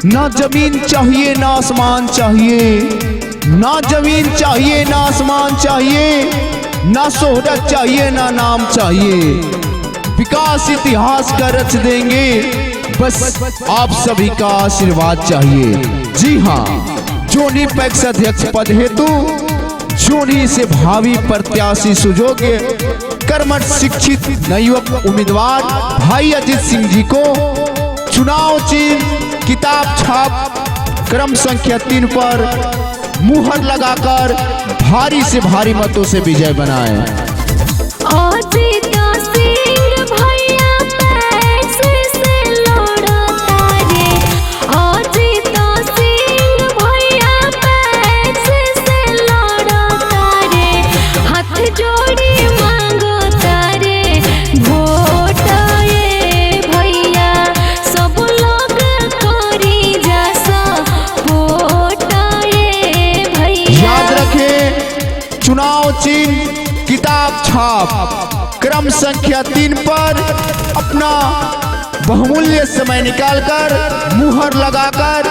ना जमीन चाहिए ना आसमान चाहिए, ना जमीन चाहिए ना आसमान चाहिए, ना शोहरत चाहिए ना नाम चाहिए। विकास इतिहास का रच देंगे, बस आप सभी का आशीर्वाद चाहिए। जी हाँ, जोनी पैक्स अध्यक्ष पद हेतु जोनी से भावी प्रत्याशी सुजोग्य कर्मठ शिक्षित नवयुवक उम्मीदवार भाई अजीत सिंह जी को चुनाव चिन्ह किताब छाप क्रम संख्या 3 पर मुहर लगाकर भारी से भारी मतों से विजय बनाए। चुनाव चिन्ह किताब छाप क्रम संख्या 3 पर अपना बहुमूल्य समय निकालकर मुहर लगाकर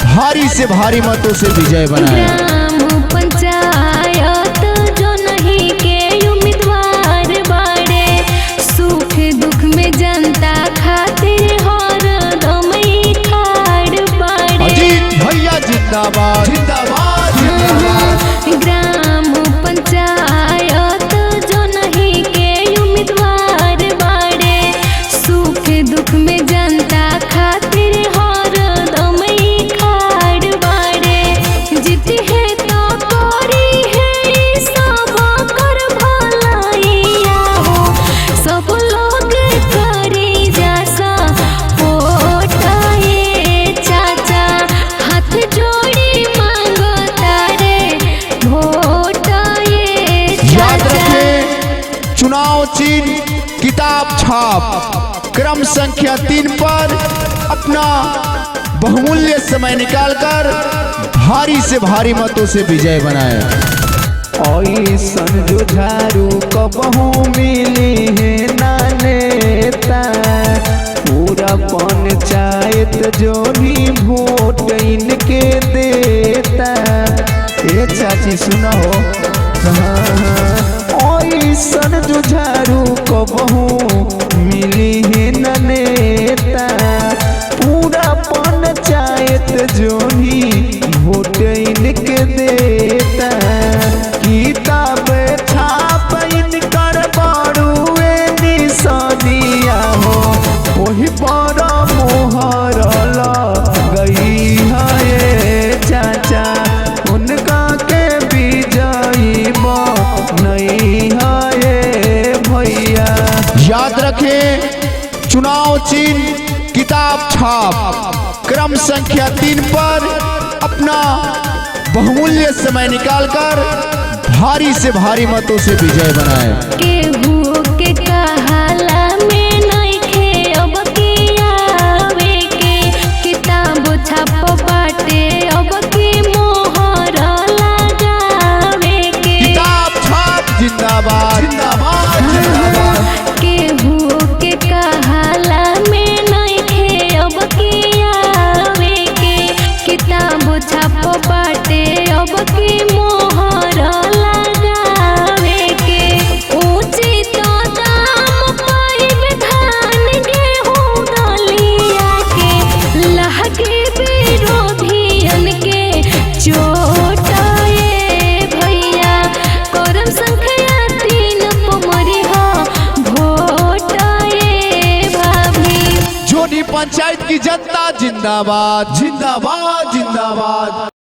भारी से भारी मतों से विजय बनाए। ग्राम पंचायत जो नहीं के उम्मीदवार बाड़े, सुख दुख में जनता खातिर हरदम ठाड़ बाड़े। अजीत भैया जिंदाबाद जिंदाबाद जिंदाबाद। ग्राम पंचायत जो नहीं के उम्मीदवार बाड़े, सुख दुख में जनता खातिर हरदम खाड़ बाड़े। जीत है तो करी है सब कर भलाइया हो, सब लोग करी जैसा वोटाए चाचा, हाथ जोड़ी मांगो तारे वोटाए चाचा। चुनाव चिन्ह किताब छाप क्रम संख्या 3 पर अपना बहुमूल्य समय निकालकर भारी से भारी मतों से विजय बनाए। ऐसन जुझारू कबहू मिली है ना नेता, पूरा पंचायत जो भी वोट इनके देता। ए चाची सुनो, ऐसन जुझारू कबहू मिली है न नेता, पूरा पंचायत जो ही वोट इनके देता। किताब छाप इनकर बड़ुए निशानिया हो, वही पर मोहर गई है चाचा, उनका के विजयी नहीं है भैया। याद रखें, चुनाव चिन्ह किताब छाप क्रम संख्या 3 पर अपना बहुमूल्य समय निकालकर भारी से भारी मतों से विजय बनाए। केहू के कहाला में नहीं खे अब के आवे के, किताब छाप बाटे अब के मोहर लगावे के। किताब छाप जिंदाबाद जिंदाबाद जिंदाबाद। केहू के कहाला में नहीं खे अब के आवे के, किताब छाप बाटे अब के मोहर लगावे के। ऊंची तो दाम पाइब धान गेहूं दलिया के, लहके विरोधियन के चोटाए भैया। करम संख्या 3 पमरी हो भोटाए भाभी। जोनी पंचायत की जनता जिंदाबाद जिंदाबाद जिंदाबाद।